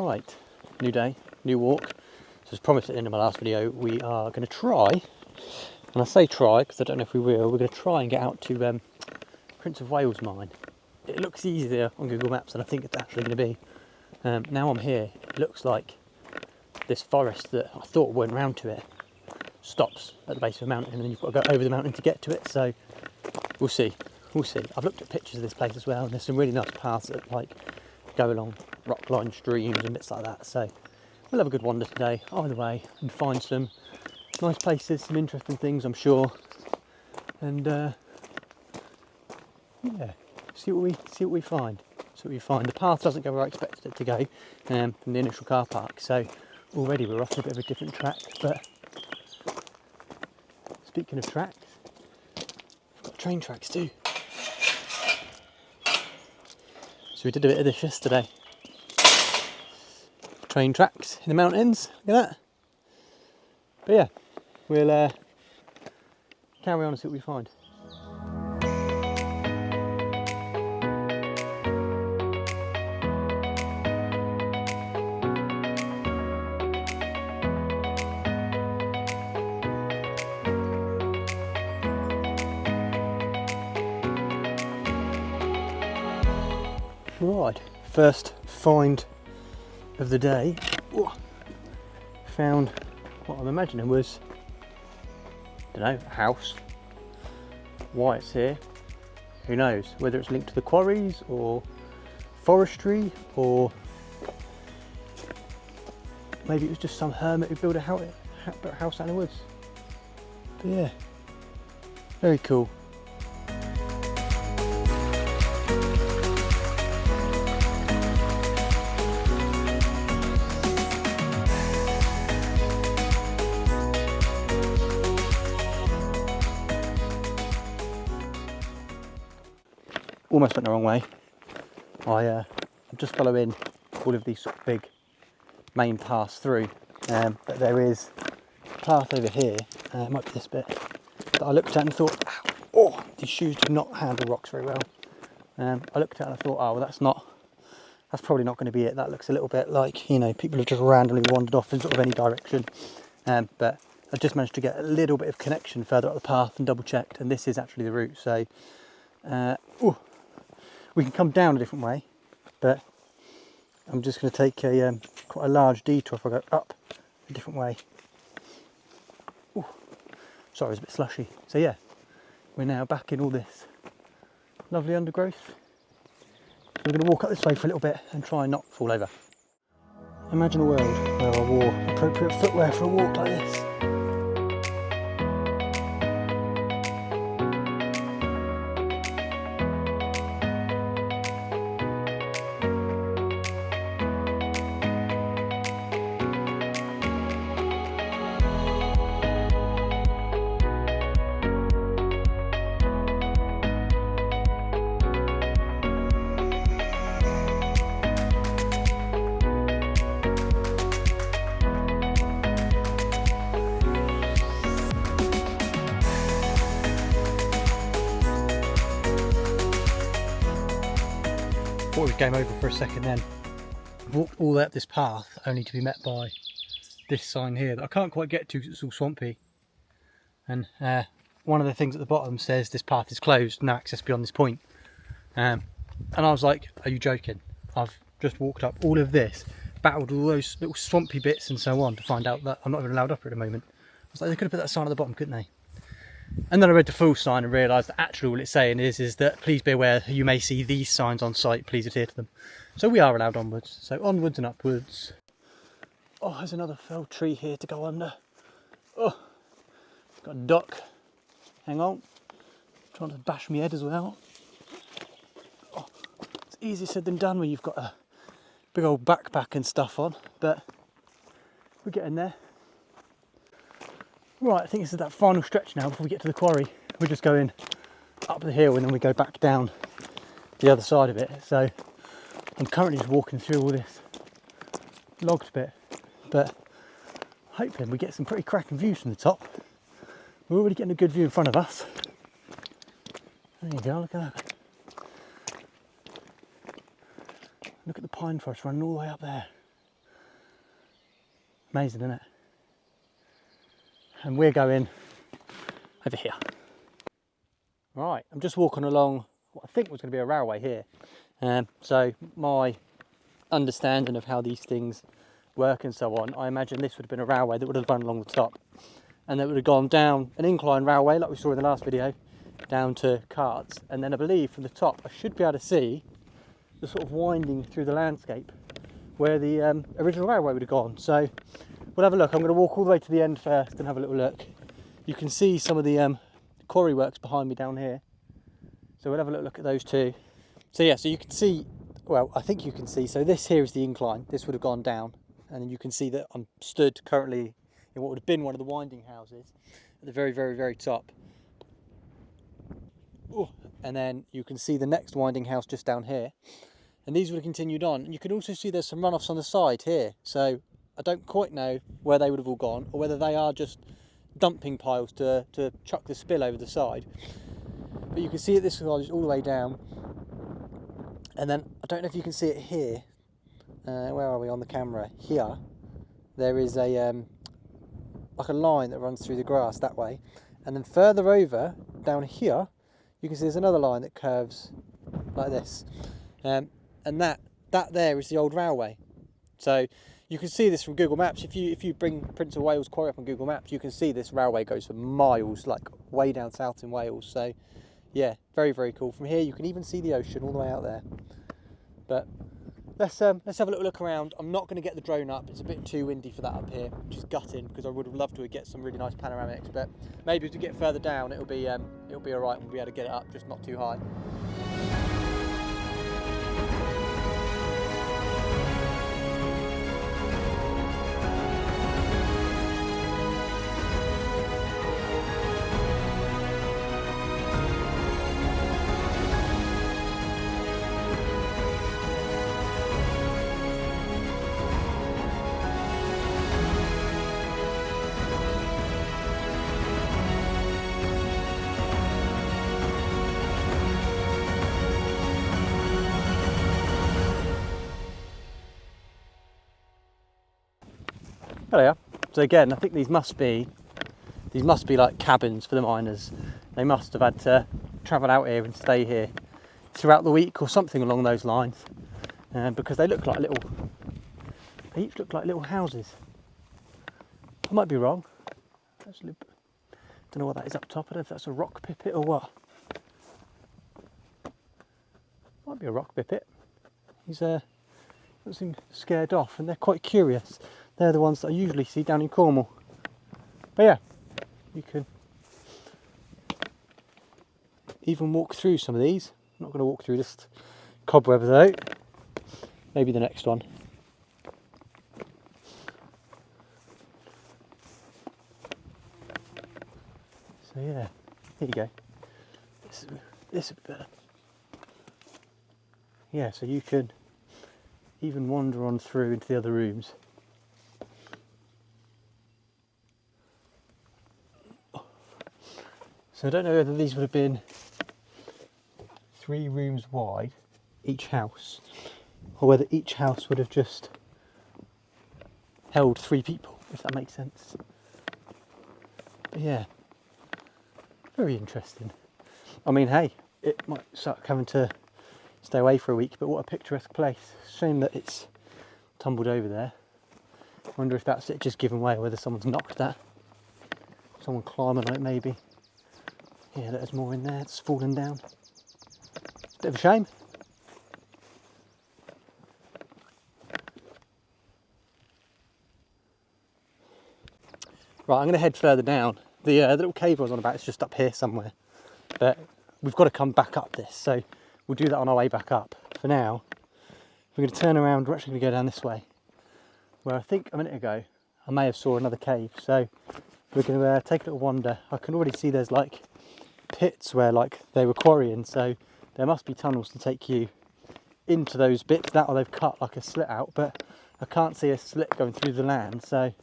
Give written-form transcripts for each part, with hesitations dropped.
Right, new day, new walk. So as promised at the end of my last video, we are going to try, and I say try because I don't know if we will, we're going to try and get out to Prince of Wales mine. It looks easier on Google Maps than I think it's actually going to be. Now I'm here, it looks like this forest that I thought went round to it stops at the base of the mountain, and then you've got to go over the mountain to get to it. So we'll see. I've looked at pictures of this place as well, and there's some really nice paths that like go along rock-lined streams and bits like that. So we'll have a good wander today, either way, and find some nice places, some interesting things, I'm sure. And yeah, see what we find. The path doesn't go where I expected it to go from the initial car park. So already we're off a bit of a different track. But speaking of tracks, we've got train tracks too. So we did a bit of this yesterday. Train tracks in the mountains, look at that. But yeah, we'll carry on and see what we find. Right, first find of the day. Ooh, found what I'm imagining was, I don't know, a house. Why it's here, who knows? Whether it's linked to the quarries or forestry, or maybe it was just some hermit who built a house out in the woods. But yeah, very cool. Almost went the wrong way. I'm just following all of these sort of big main paths through, but there is a path over here, it might be this bit, that I looked at and thought, oh, these shoes do not handle rocks very well. I looked at it and I thought, oh, well that's probably not going to be it. That looks a little bit like, you know, people have just randomly wandered off in sort of any direction. But I just managed to get a little bit of connection further up the path and double checked, and this is actually the route. So, we can come down a different way, but I'm just going to take a quite a large detour if I go up a different way. Ooh, sorry, it's a bit slushy. So yeah, we're now back in all this lovely undergrowth. We're going to walk up this way for a little bit and try and not fall over. Imagine a world where I wore appropriate footwear for a walk like this. Thought it was game over for a second then. Walked all the way up this path only to be met by this sign here that I can't quite get to because it's all swampy. And one of the things at the bottom says this path is closed, no access beyond this point. And I was like, are you joking? I've just walked up all of this, battled all those little swampy bits and so on to find out that I'm not even allowed up here at the moment. I was like, they could have put that sign at the bottom, couldn't they? And then I read the full sign and realised that actually all it's saying is that please be aware you may see these signs on site, please adhere to them. So we are allowed onwards, so onwards and upwards. Oh, there's another felled tree here to go under. Oh, got a duck, hang on, trying to bash my head as well. Oh, it's easier said than done when you've got a big old backpack and stuff on, but we're getting there. Right, I think this is that final stretch now before we get to the quarry. We're just going up the hill and then we go back down the other side of it. So I'm currently just walking through all this logged bit, but hoping we get some pretty cracking views from the top. We're already getting a good view in front of us. There you go, look at that. Look at the pine forest running all the way up there. Amazing, isn't it? And we're going over here. Right, I'm just walking along what I think was going to be a railway here. So my understanding of how these things work and so on, I imagine this would have been a railway that would have run along the top, and that would have gone down an incline railway like we saw in the last video, down to carts, and then I believe from the top I should be able to see the sort of winding through the landscape where the original railway would have gone. So we'll have a look. I'm going to walk all the way to the end first and have a little look. You can see some of the quarry works behind me down here, so we'll have a little look at those too. So yeah, so you can see, well, I think you can see, so this here is the incline. This would have gone down, and then you can see that I'm stood currently in what would have been one of the winding houses at the very, very, very top. Ooh. And then you can see the next winding house just down here, and these would have continued on. And you can also see there's some runoffs on the side here, so I don't quite know where they would have all gone, or whether they are just dumping piles to chuck the spill over the side. But you can see it, this is all the way down. And then I don't know if you can see it here. Where are we on the camera? Here, there is a like a line that runs through the grass that way, and then further over down here, you can see there's another line that curves like this, and that there is the old railway. So you can see this from Google Maps. If you bring Prince of Wales Quarry up on Google Maps, you can see this railway goes for miles, like way down south in Wales. So yeah, very, very cool. From here you can even see the ocean all the way out there. But let's have a little look around. I'm not going to get the drone up, it's a bit too windy for that up here, which is gutting, because I would have loved to get some really nice panoramics. But maybe as we get further down it'll be alright, we'll be able to get it up, just not too high. There they are. So again, I think these must be like cabins for the miners. They must have had to travel out here and stay here throughout the week or something along those lines, because they look like they each look like little houses. I might be wrong. Actually, don't know what that is up top. I don't know if that's a rock pipit or what. Might be a rock pipit. He's doesn't seem scared off, and they're quite curious. They're the ones that I usually see down in Cornwall. But yeah, you can even walk through some of these. I'm not going to walk through this cobweb though. Maybe the next one. So yeah, here you go. This would be better. Yeah, so you can even wander on through into the other rooms. So I don't know whether these would have been 3 rooms wide, each house, or whether each house would have just held 3 people, if that makes sense. But yeah, very interesting. I mean, hey, it might suck having to stay away for a week, but what a picturesque place. Shame that it's tumbled over there. I wonder if that's it just giving way, or whether someone's knocked that. Someone climbing on it maybe. Yeah, there's more in there, it's fallen down. It's a bit of a shame. Right, I'm going to head further down. The little cave I was on about is just up here somewhere. But we've got to come back up this, so we'll do that on our way back up. For now, we're going to turn around, we're actually going to go down this way, where I think a minute ago I may have saw another cave. So we're going to take a little wander. I can already see there's like pits where like they were quarrying, so there must be tunnels to take you into those bits. That or they've cut like a slit out, but I can't see a slit going through the land, so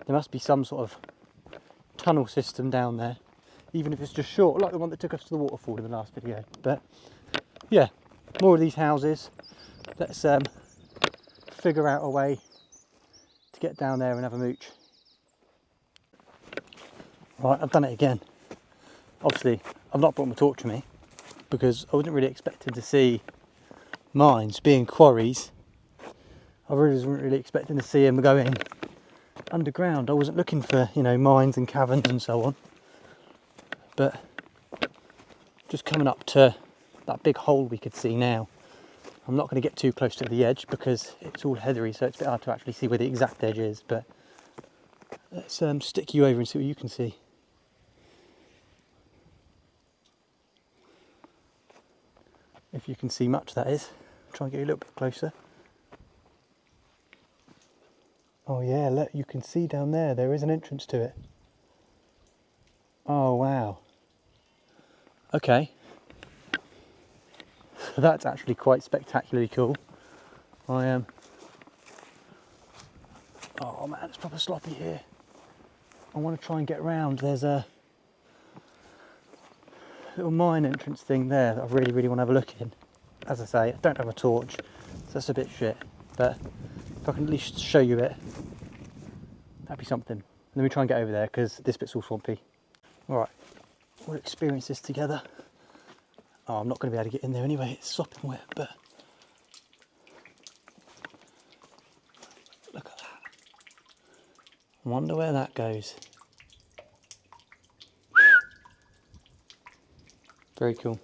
there must be some sort of tunnel system down there, even if it's just short, like the one that took us to the waterfall in the last video. But yeah, more of these houses. Let's figure out a way to get down there and have a mooch. Right, I've done it again. Obviously, I've not brought my torch with me because I wasn't really expecting to see mines being quarries. I really wasn't really expecting to see them going underground. I wasn't looking for, you know, mines and caverns and so on. But just coming up to that big hole we could see now. I'm not going to get too close to the edge because it's all heathery, so it's a bit hard to actually see where the exact edge is. But let's stick you over and see what you can see. If you can see much, that is. Try and get you a little bit closer. Oh yeah, look, you can see down there, there is an entrance to it. Oh wow. Okay. That's actually quite spectacularly cool. I am... Oh man, it's proper sloppy here. I want to try and get round. There's a little mine entrance thing there that I really, really want to have a look in. As I say, I don't have a torch, so that's a bit shit. But if I can at least show you it, that'd be something. Let me try and get over there because this bit's all swampy. Alright, we'll experience this together. Oh, I'm not going to be able to get in there anyway, it's sopping wet, but look at that. I wonder where that goes. Very cool.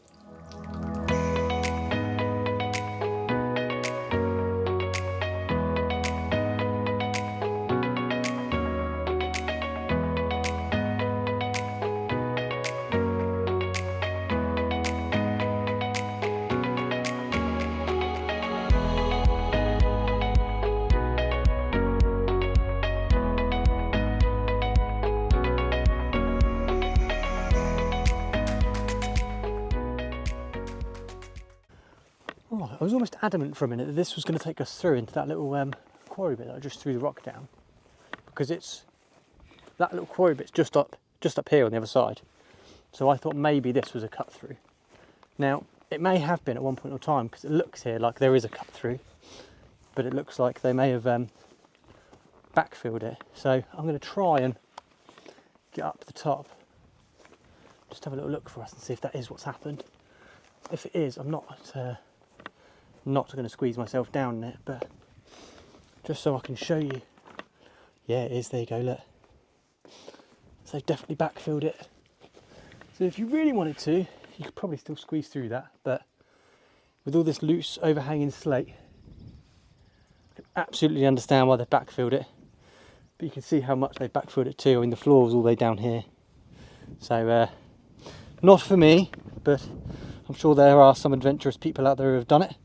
I was almost adamant for a minute that this was going to take us through into that little quarry bit that I just threw the rock down, because it's that little quarry bit's just up here on the other side. So I thought maybe this was a cut through. Now it may have been at one point in time because it looks here like there is a cut through, but it looks like they may have backfilled it. So I'm going to try and get up to the top, just have a little look for us and see if that is what's happened. If it is, I'm not going to squeeze myself down in it, but just so I can show you. Yeah, it is. There you go, look. So they've definitely backfilled it. So if you really wanted to, you could probably still squeeze through that, but with all this loose overhanging slate, I can absolutely understand why they've backfilled it. But you can see how much they've backfilled it too. I mean, the floor was all the way down here. So not for me, but I'm sure there are some adventurous people out there who have done it.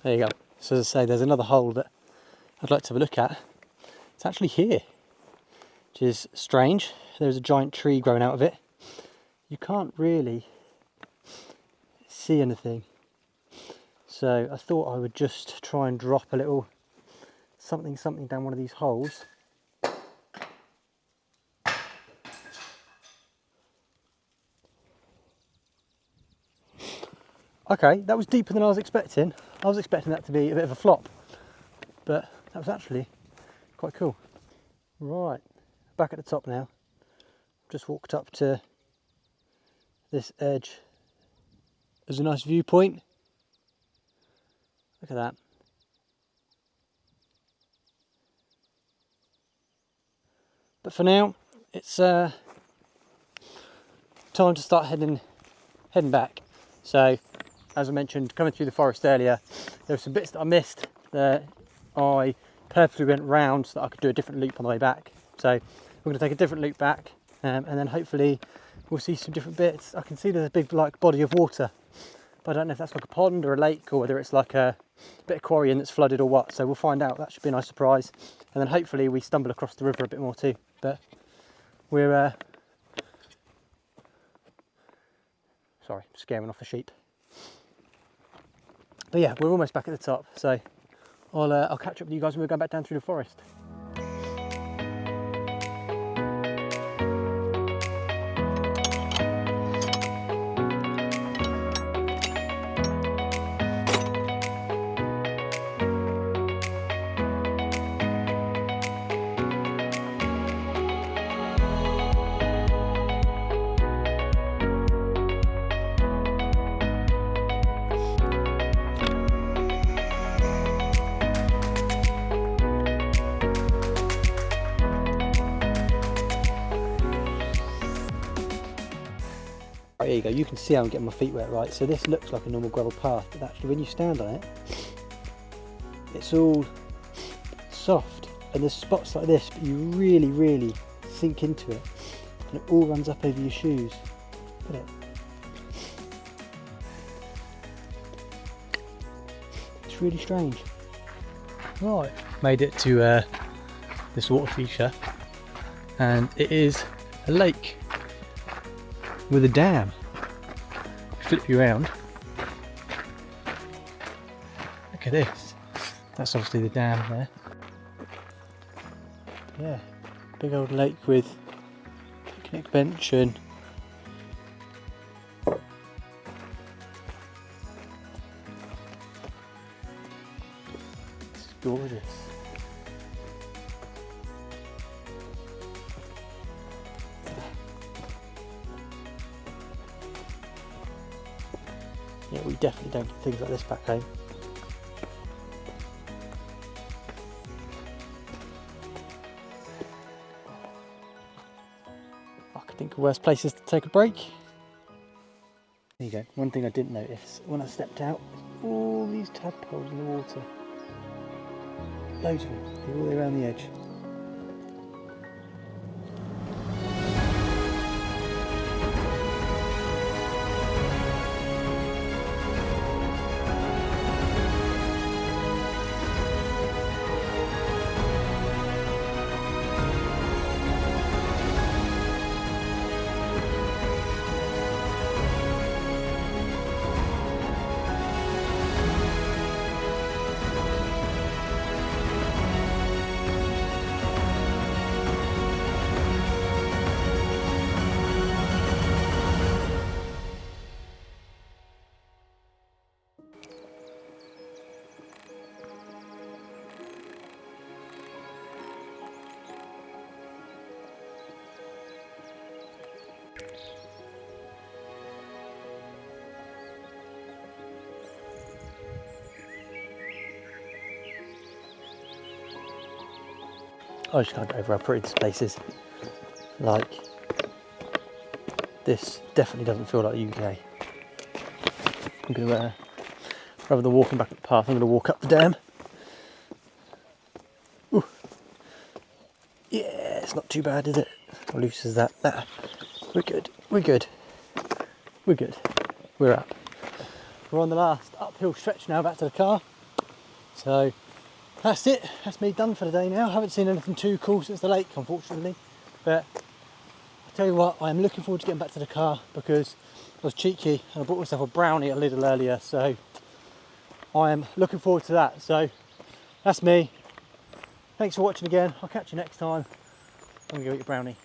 There you go. So as I say, there's another hole that I'd like to have a look at. It's actually here, which is strange. There's a giant tree growing out of it. You can't really see anything. So I thought I would just try and drop a little something down one of these holes. Okay, that was deeper than I was expecting. I was expecting that to be a bit of a flop, but that was actually quite cool. Right, back at the top now. Just walked up to this edge. There's a nice viewpoint. Look at that. But for now, it's time to start heading back. So, as I mentioned, coming through the forest earlier, there were some bits that I missed that I purposely went round so that I could do a different loop on the way back. So we're going to take a different loop back, and then hopefully we'll see some different bits. I can see there's a big like body of water, but I don't know if that's like a pond or a lake, or whether it's like a bit of quarrying that's flooded or what. So we'll find out. That should be a nice surprise. And then hopefully we stumble across the river a bit more too. But we're sorry, scaring off a sheep. But yeah, we're almost back at the top, so I'll catch up with you guys when we're going back down through the forest. There you go, you can see how I'm getting my feet wet, right? So this looks like a normal gravel path, but actually when you stand on it, it's all soft. And there's spots like this, but you really, really sink into it. And it all runs up over your shoes. Look at it. It's really strange. Right, made it to this water feature, and it is a lake with a dam. Flip you around. Look at this. That's obviously the dam there. Yeah, big old lake with picnic bench and it's gorgeous. Yeah, we definitely don't get things like this back home. I could think of worse places to take a break. There you go. One thing I didn't notice when I stepped out is all these tadpoles in the water. Loads of them, they're all the way around the edge. I just can't get over how pretty this place is. Like, this definitely doesn't feel like the UK. I'm going to, rather than walking back up the path, I'm going to walk up the dam. Ooh. Yeah, it's not too bad, is it? How loose is that? Nah, we're good, we're good, we're good. We're up. We're on the last uphill stretch now back to the car. So that's it, that's me done for the day now. I haven't seen anything too cool since the lake, unfortunately. But I'll tell you what, I am looking forward to getting back to the car because I was cheeky and I bought myself a brownie a little earlier. So I am looking forward to that. So that's me. Thanks for watching again. I'll catch you next time. I'm going to go eat a brownie.